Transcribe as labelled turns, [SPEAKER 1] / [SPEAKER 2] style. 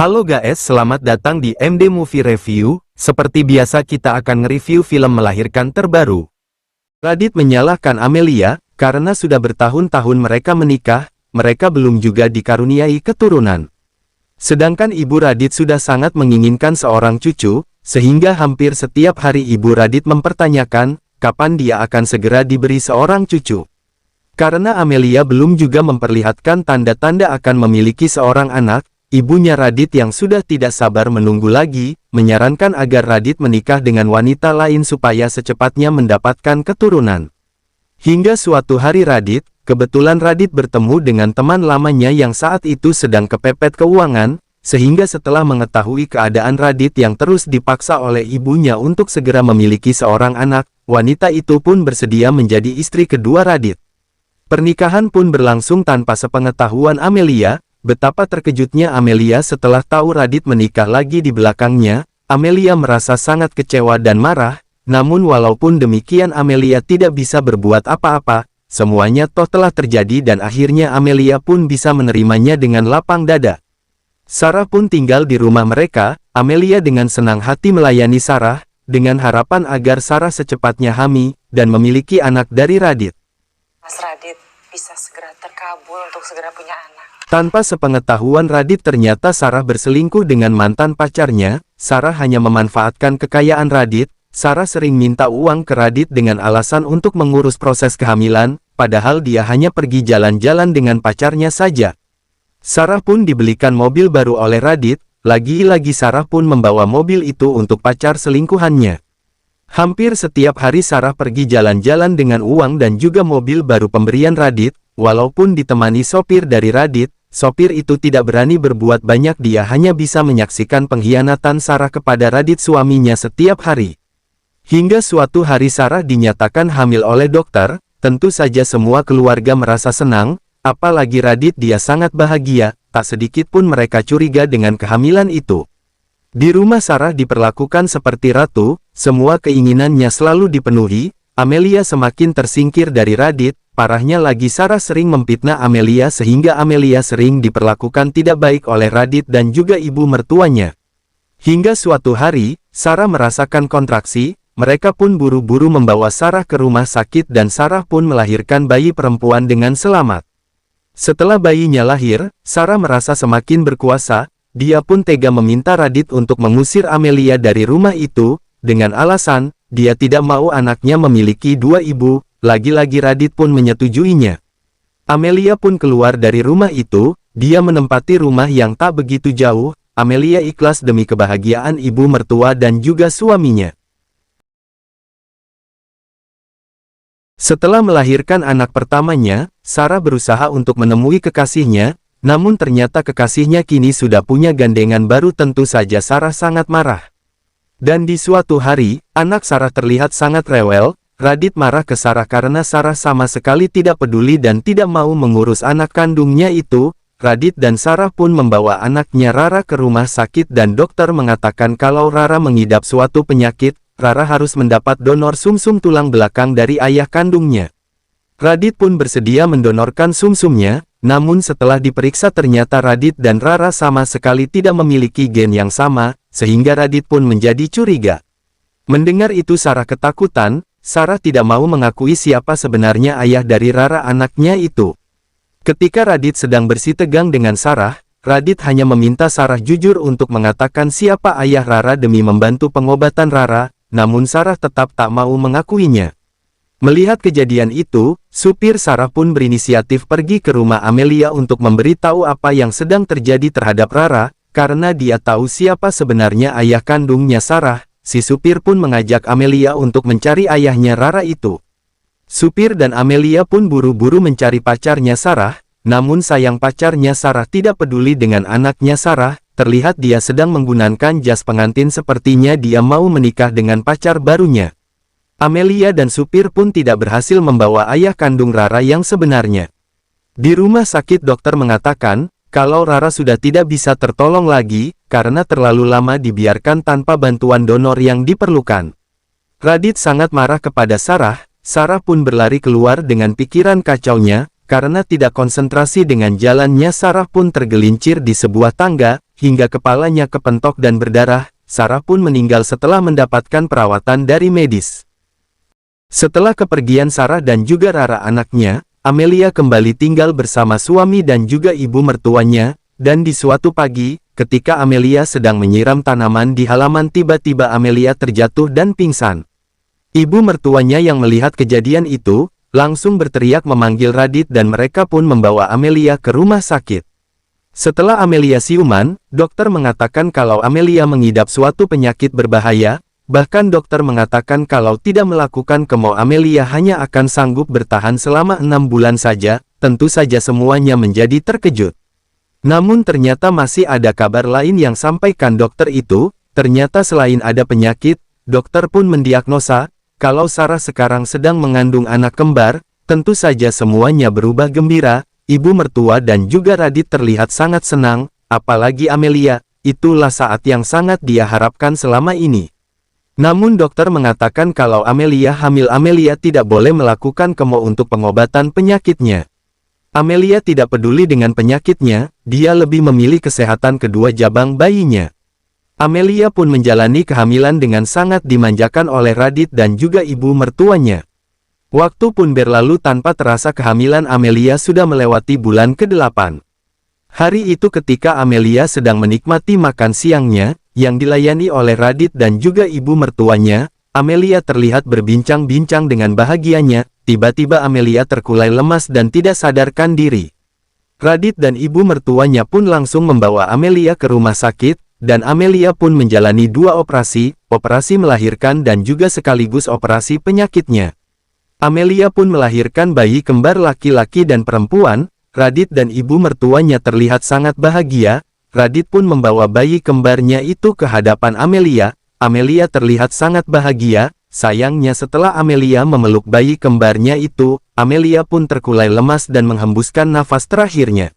[SPEAKER 1] Halo guys, selamat datang di MD Movie Review. Seperti biasa kita akan nge-review film melahirkan terbaru. Radit menyalahkan Amelia, karena sudah bertahun-tahun mereka menikah, mereka belum juga dikaruniai keturunan. Sedangkan ibu Radit sudah sangat menginginkan seorang cucu, sehingga hampir setiap hari ibu Radit mempertanyakan, kapan dia akan segera diberi seorang cucu. Karena Amelia belum juga memperlihatkan tanda-tanda akan memiliki seorang anak, ibunya Radit yang sudah tidak sabar menunggu lagi, menyarankan agar Radit menikah dengan wanita lain supaya secepatnya mendapatkan keturunan. Hingga suatu hari kebetulan Radit bertemu dengan teman lamanya yang saat itu sedang kepepet keuangan, sehingga setelah mengetahui keadaan Radit yang terus dipaksa oleh ibunya untuk segera memiliki seorang anak, wanita itu pun bersedia menjadi istri kedua Radit. Pernikahan pun berlangsung tanpa sepengetahuan Amelia. Betapa terkejutnya Amelia setelah tahu Radit menikah lagi di belakangnya. Amelia merasa sangat kecewa dan marah, namun walaupun demikian Amelia tidak bisa berbuat apa-apa, semuanya toh telah terjadi dan akhirnya Amelia pun bisa menerimanya dengan lapang dada. Sarah pun tinggal di rumah mereka. Amelia dengan senang hati melayani Sarah, dengan harapan agar Sarah secepatnya hamil, dan memiliki anak dari Radit.
[SPEAKER 2] Mas Radit bisa segera terkabul untuk segera punya anak.
[SPEAKER 1] Tanpa sepengetahuan Radit ternyata Sarah berselingkuh dengan mantan pacarnya. Sarah hanya memanfaatkan kekayaan Radit. Sarah sering minta uang ke Radit dengan alasan untuk mengurus proses kehamilan, padahal dia hanya pergi jalan-jalan dengan pacarnya saja. Sarah pun dibelikan mobil baru oleh Radit, lagi-lagi Sarah pun membawa mobil itu untuk pacar selingkuhannya. Hampir setiap hari Sarah pergi jalan-jalan dengan uang dan juga mobil baru pemberian Radit, walaupun ditemani sopir dari Radit. Sopir itu tidak berani berbuat banyak, dia hanya bisa menyaksikan pengkhianatan Sarah kepada Radit suaminya setiap hari. Hingga suatu hari Sarah dinyatakan hamil oleh dokter, tentu saja semua keluarga merasa senang, apalagi Radit dia sangat bahagia, tak sedikit pun mereka curiga dengan kehamilan itu. Di rumah Sarah diperlakukan seperti ratu, semua keinginannya selalu dipenuhi. Amelia semakin tersingkir dari Radit. Parahnya lagi Sarah sering memfitnah Amelia sehingga Amelia sering diperlakukan tidak baik oleh Radit dan juga ibu mertuanya. Hingga suatu hari, Sarah merasakan kontraksi, mereka pun buru-buru membawa Sarah ke rumah sakit dan Sarah pun melahirkan bayi perempuan dengan selamat. Setelah bayinya lahir, Sarah merasa semakin berkuasa, dia pun tega meminta Radit untuk mengusir Amelia dari rumah itu, dengan alasan, dia tidak mau anaknya memiliki dua ibu. Lagi-lagi Radit pun menyetujuinya. Amelia pun keluar dari rumah itu, dia menempati rumah yang tak begitu jauh. Amelia ikhlas demi kebahagiaan ibu mertua dan juga suaminya. Setelah melahirkan anak pertamanya, Sarah berusaha untuk menemui kekasihnya, namun ternyata kekasihnya kini sudah punya gandengan baru. Tentu saja Sarah sangat marah. Dan di suatu hari, anak Sarah terlihat sangat rewel. Radit marah ke Sarah karena Sarah sama sekali tidak peduli dan tidak mau mengurus anak kandungnya itu. Radit dan Sarah pun membawa anaknya Rara ke rumah sakit dan dokter mengatakan kalau Rara mengidap suatu penyakit. Rara harus mendapat donor sumsum tulang belakang dari ayah kandungnya. Radit pun bersedia mendonorkan sumsumnya, namun setelah diperiksa ternyata Radit dan Rara sama sekali tidak memiliki gen yang sama, sehingga Radit pun menjadi curiga. Mendengar itu Sarah ketakutan. Sarah tidak mau mengakui siapa sebenarnya ayah dari Rara anaknya itu. Ketika Radit sedang bersitegang dengan Sarah, Radit hanya meminta Sarah jujur untuk mengatakan siapa ayah Rara demi membantu pengobatan Rara, namun Sarah tetap tak mau mengakuinya. Melihat kejadian itu, supir Sarah pun berinisiatif pergi ke rumah Amelia untuk memberitahu apa yang sedang terjadi terhadap Rara, karena dia tahu siapa sebenarnya ayah kandungnya Sarah. Si supir pun mengajak Amelia untuk mencari ayahnya Rara itu. Supir dan Amelia pun buru-buru mencari pacarnya Sarah, namun sayang pacarnya Sarah tidak peduli dengan anaknya Sarah, terlihat dia sedang menggunakan jas pengantin sepertinya dia mau menikah dengan pacar barunya. Amelia dan supir pun tidak berhasil membawa ayah kandung Rara yang sebenarnya. Di rumah sakit dokter mengatakan, kalau Rara sudah tidak bisa tertolong lagi, karena terlalu lama dibiarkan tanpa bantuan donor yang diperlukan. Radit sangat marah kepada Sarah. Sarah pun berlari keluar dengan pikiran kacaunya, karena tidak konsentrasi dengan jalannya. Sarah pun tergelincir di sebuah tangga, hingga kepalanya kepentok dan berdarah. Sarah pun meninggal setelah mendapatkan perawatan dari medis. Setelah kepergian Sarah dan juga Rara anaknya, Amelia kembali tinggal bersama suami dan juga ibu mertuanya, dan di suatu pagi, ketika Amelia sedang menyiram tanaman di halaman, tiba-tiba Amelia terjatuh dan pingsan. Ibu mertuanya yang melihat kejadian itu, langsung berteriak memanggil Radit dan mereka pun membawa Amelia ke rumah sakit. Setelah Amelia siuman, dokter mengatakan kalau Amelia mengidap suatu penyakit berbahaya, bahkan dokter mengatakan kalau tidak melakukan kemo Amelia hanya akan sanggup bertahan selama 6 bulan saja. Tentu saja semuanya menjadi terkejut. Namun ternyata masih ada kabar lain yang sampaikan dokter itu, ternyata selain ada penyakit, dokter pun mendiagnosa, kalau Sarah sekarang sedang mengandung anak kembar. Tentu saja semuanya berubah gembira. Ibu mertua dan juga Radit terlihat sangat senang, apalagi Amelia, itulah saat yang sangat dia harapkan selama ini. Namun dokter mengatakan kalau Amelia hamil. Amelia tidak boleh melakukan kemo untuk pengobatan penyakitnya. Amelia tidak peduli dengan penyakitnya, dia lebih memilih kesehatan kedua jabang bayinya. Amelia pun menjalani kehamilan dengan sangat dimanjakan oleh Radit dan juga ibu mertuanya. Waktu pun berlalu tanpa terasa kehamilan Amelia sudah melewati bulan ke-8. Hari itu ketika Amelia sedang menikmati makan siangnya, yang dilayani oleh Radit dan juga ibu mertuanya, Amelia terlihat berbincang-bincang dengan bahagianya. Tiba-tiba Amelia terkulai lemas dan tidak sadarkan diri. Radit dan ibu mertuanya pun langsung membawa Amelia ke rumah sakit, dan Amelia pun menjalani 2 operasi, operasi melahirkan dan juga sekaligus operasi penyakitnya. Amelia pun melahirkan bayi kembar laki-laki dan perempuan. Radit dan ibu mertuanya terlihat sangat bahagia. Radit pun membawa bayi kembarnya itu ke hadapan Amelia. Amelia terlihat sangat bahagia. Sayangnya setelah Amelia memeluk bayi kembarnya itu, Amelia pun terkulai lemas dan menghembuskan nafas terakhirnya.